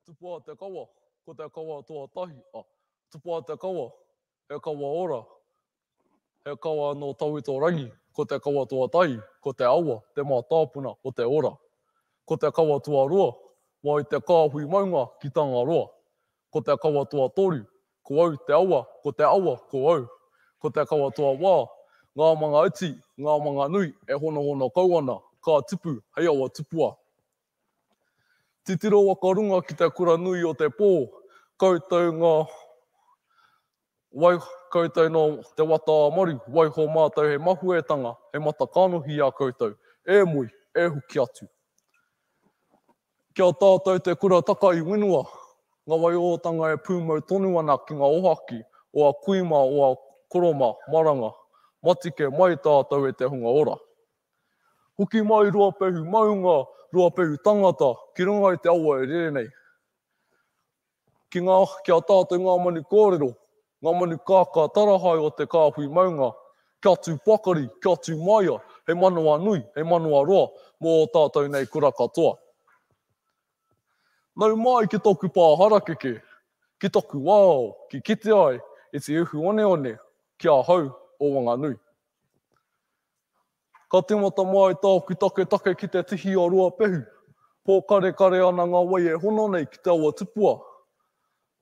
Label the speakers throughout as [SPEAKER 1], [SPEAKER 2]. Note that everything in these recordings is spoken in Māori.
[SPEAKER 1] tupua te kawa, ko te kawa tuatahi. Tupua te kawa, he kawa ora, he kawa no tauito rangi, ko te kawa tuatahi, ko te awa, te mā tāpuna o te ora. Ko te kawa tuarua, mai te kāhui maunga ki tanga roa. Ko te kawa tuatoru, ko au te awa, ko te awa, ko au. Ko te kawa tua wā, ngā manga iti, ngā manga nui, e hono hono kau ana, ka tipu, hei awa tupua. Titiro waka runga ki te kura nui o te pō, koutou ngā koutou no te wata amaru, waiho mātou he mahuetanga, he mata kanohi a koutou, e mui, e huki atu. Kia tātou te kura taka i whenua, ngā waiotanga e pūmau tonu ana ki ngā ohaki, o a kuima, o a koroma, maranga, matike mai tātou e te hunga ora. Huki mai ruapehu maunga, ruapehu tangata, ki runga i te awa e rere nei. Kia tātou ngā manu kōrero, ngā manu kāka tarahai o te kāhui maunga, kia tū pakari, kia tū maia, he manua nui, he manua roa, mō tātou nei kura katoa. Nau mai ki toku pā harakeke, ki toku wao, ki kite ai, e te uhu one one, kia hau o Wanganui. Ka timata mai tāku take ki te tihi o Ruapehu, pō kare ana ngā wai e hono nei ki te awa tupua.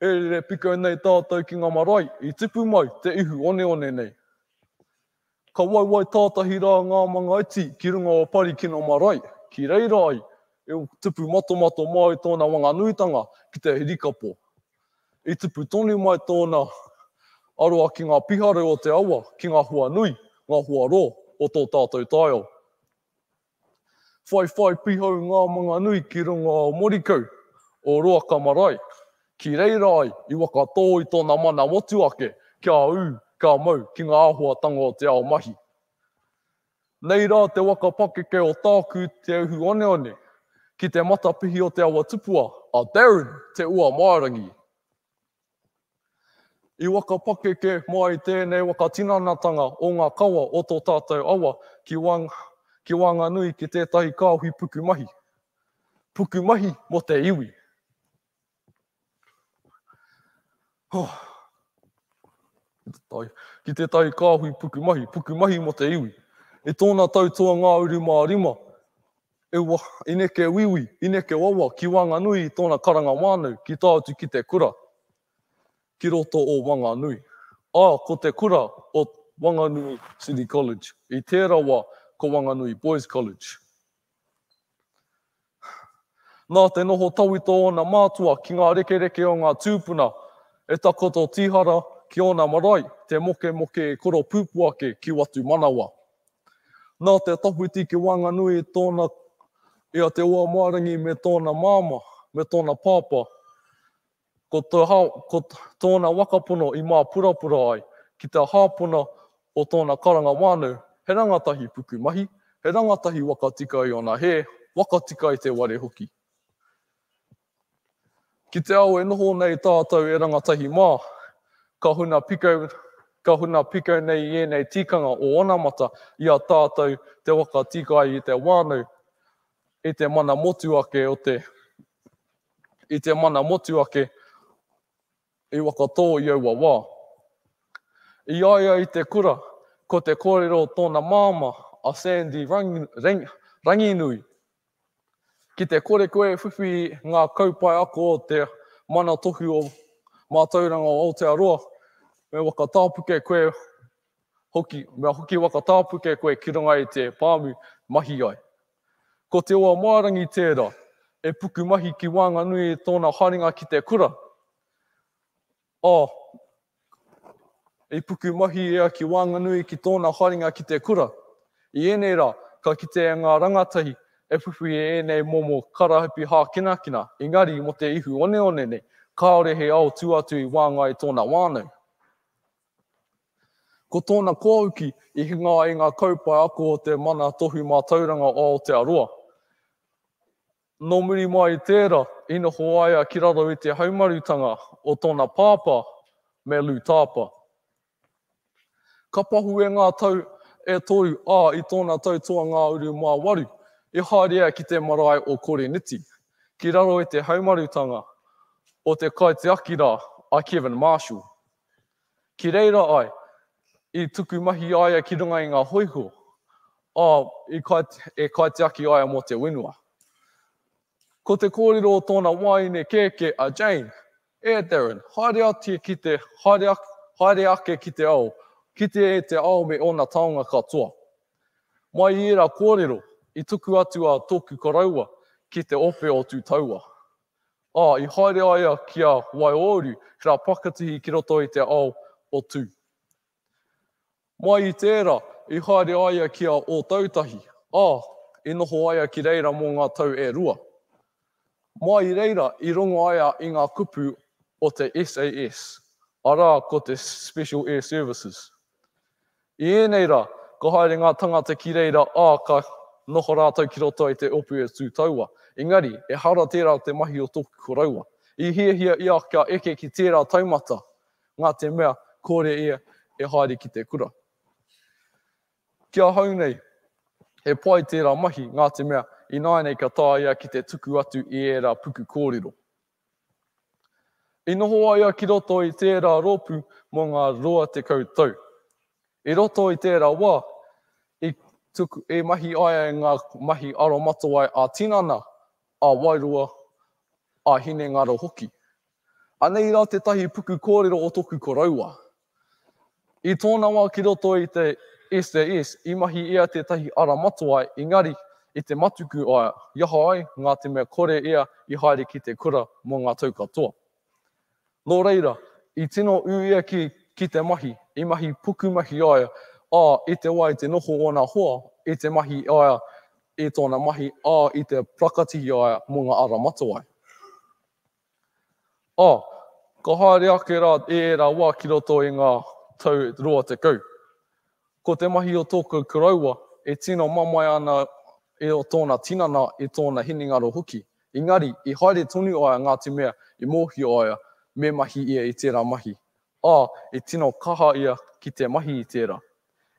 [SPEAKER 1] E re piko nei tātou ki ngā marae, i tipu mai te uhu one nei. Ka wai tātahi rā ngā manga iti ki runga o pari ki ngā marae, ki reira ai, e tipu mato mai tōna Wanganuitanga ki te Hirikapo. I tipu tonu mai tōna aroa ki ngā pihare o te awa, ki ngā hua nui, ngā hua ro, o tō tātou tāio. Whai pihau ngā Wanganui ki runga o Morikau, o Roaka Marae, ki reira ai, i waka tō i tōna mana motu ake, kia u, kia mau, ki ngā āhuatanga o te ao mahi. Nei rā te waka pakeke o tāku te uhu one, ki te matapihi o te awa tupua, a Darren te ua Mārangi. I waka pakeke mai tēnei waka tinanatanga o ngā kawa o tō tātou awa ki Wanganui ki tētahi kāhui pukumahi. Pukumahi mo te iwi. Ki tētahi kāhui pukumahi mo te iwi. E tōna tautua ngā uru mā rima, i neke wiwi, i neke wawa, ki Wanganui i tōna karanga wānau, ki tātu ki te kura, ki roto o Wanganui. Ko te kura o Wanganui City College, i tērā wā ko Wanganui Boys College. Nā te noho tauito o ngā mātua ki ngā rekereke o ngā tūpuna, e takoto tihara ki ona marae, te moke e koro pūpuake ki watu manawa. Nā te taputi ki Wanganui tōna ia te ua Mārangi me tōna māma, me tōna pāpā, ko tōna wakapono i mā purapura ai, ki te hāpuna o tōna karanga wānau, he rangatahi pukumahi, he rangatahi wakatika i ona, he wakatika i te ware hoki. Ki te ao e noho nei tātou e rangatahi mā, ka huna piko nei i enei tikanga o Onamata, ia tātou te wakatika i te wānau, i te mana motu ake i waka tō i aua wā. I aia i te kura, ko te kōrero tōna māma a Sandy Ranginui. Ki te kore koe whiwhi ngā kaupai ako o te mana tohu o mātauranga o Aotearoa, me waka tāpuke koe ki runga i te pāmu mahi ai. Ko te oa Mārangi tērā, e pukumahi ki Wanganui i tōna haringa ki te kura. E pukumahi ea ki Wanganui ki tōna haringa ki te kura. I enei rā, ka kite ngā rangatahi, e whiwhi e enei momo karahipi hā kinakina, engari mo te ihu one nei, kāore he ao tuatu i wāngai tōna wānau. Ko tōna kōuki i ngā kaupai ako o te mana tohu mātauranga o Aotearoa. Nō muri mai tērā, ina hoaia ki raro i te haumarutanga o tōna pāpā me Lutāpa. Ka pahu e ngā tau e toru i tōna tautua ngā uru mā waru, i haere ki te marae o Koreniti. Ki raro I te haumarutanga o te kaitiakira a Kevin Marshall. Ki reira ai, I tuku mahi aia ki runga I ngā hoiho, e kaitiaki aia mo te whenua. Ko te kōrero o tōna wāine kēke a Jane, Darren, haere ake ki te ao, ki te ao me ona taonga katoa. Mai I era kōrero, I tuku atu a tōku koraua ki te ope o tū taua. I haere aia ki a Waiōru, kia pakatihi ki roto I te ao o tū. Mai I tērā, I haere aia ki a o tautahi. I noho aia ki reira mō ngā tau e rua. Mai I reira, I rongo aia I ngā kupu o te SAS, ara ko te Special Air Services. I ēnei rā, ko haere ngā tangata ki reira, ka noho rātou ki roto I te opu e tū taua. Engari, e hara tērā te mahi o tōku koraua. I hiahia ia kia eke ki tērā taumata, ngā te mea kore ia e haere ki te kura. Kia hau nei, he pai tērā mahi ngā te mea, I nānei ka tā ia ki te tuku atu I ērā puku kōrero. I noho aia ki roto I tērā rōpu mō ngā roa te koutou. I roto I tērā wā, e mahi aia ngā mahi aro matawai a tinana, a wairua, a hine ngaro hoki. Anei rā te tahi puku kōrero o tōku koraua. I tōna wā ki roto I te SAS, I mahi ia te tahi ara matawai, engari, I te matuku aia, iaha ai, ngā te mea kore ia I haere ki te kura mō ngā tau katoa. Nō reira, I tino u ia ki te mahi, I mahi puku mahi aia, I te wai te noho o nā hoa, I te mahi aia, I tōna mahi, I te prakatihi aia mō ngā ara matawai. Ka haere ake rā e rā wā ki roto I ngā tau roa te kau. Ko te mahi o tōku koraua, e tino mamai ana e o tōna tinana I tōna hinengaro hoki. Engari, I haere tonu aia ngā te mea I mōhi aia me mahi ia I tērā mahi. E tino kaha ia ki te mahi I tērā.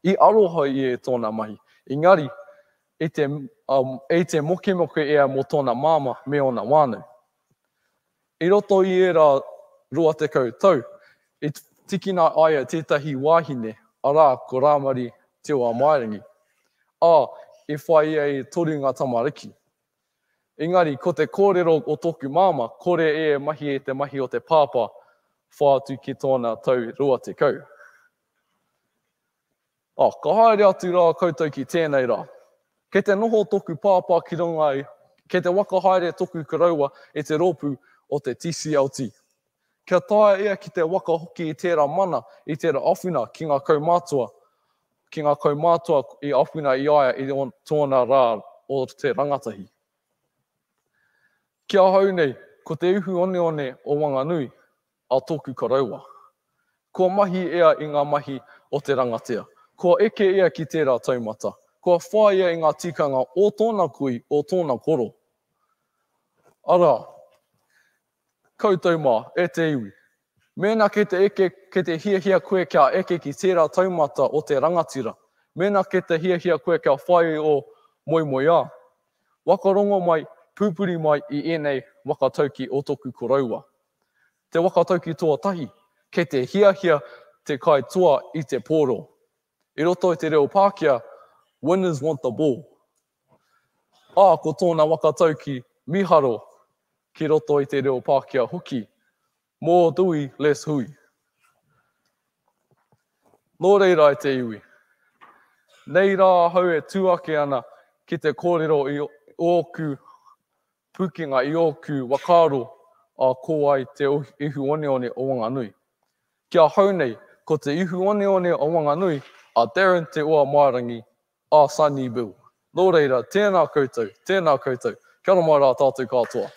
[SPEAKER 1] I aroha ia e tōna mahi. Engari, e te moke ea mo tōna māma me ona wānau. I roto I era roa te koutou, e tikina aia tētahi wāhine, arā ko Rāmari te o Mairangi. E whai ia I toru ngā tamariki. Engari, ko te kōrero o tōku māma, kore e mahi e te mahi o te pāpā, whātu ki tōna tau roa te kau. Ka haere atu rā koutou ki tēnei rā. Kei te noho tōku pāpā ki runga ai, kei te wakahaere tōku koraua e te rōpu o te TCLT. Kia tae ia ki te wakahoki I tērā mana, I tērā awhina ki ngā kaumātua, I awhina I aia I tōna rā o te rangatahi. Kia hau nei, ko te uhu one o Wanganui a tōku koraua. Kua mahi ea I ngā mahi o te rangatea. Kua eke ia ki tērā taumata. Kua whai ia I ngā tikanga o tōna kui, o tōna koro. Ara, koutou mā, e te iwi. Mēnā ke te hiahia koe kia eke ki tērā taumata o te rangatira. Mēnā ke te hiahia koe kia whai o moimoia. Wakarongo mai, pūpuri mai I ēnei wakatauki o tōku koraua. Te wakatauki tuatahi, ke te hiahia te kai toa I te pōro. I roto I te reo Pākehā, winners want the ball. Ko tōna wakatauki miharo ki roto I te reo Pākehā hoki. More dui, less hui. Nō reira I te iwi. Nei rā hau e tūake ana ki te kōrero I ōku pukinga I ōku wakaro a ko ai te ihu one o Wanganui. Kia hau nei, ko te ihu one o Wanganui, a Darren te oa Mairangi, a Sunny Bill. Nō reira, tēnā koutou. Kia ora mai rā tātou katoa.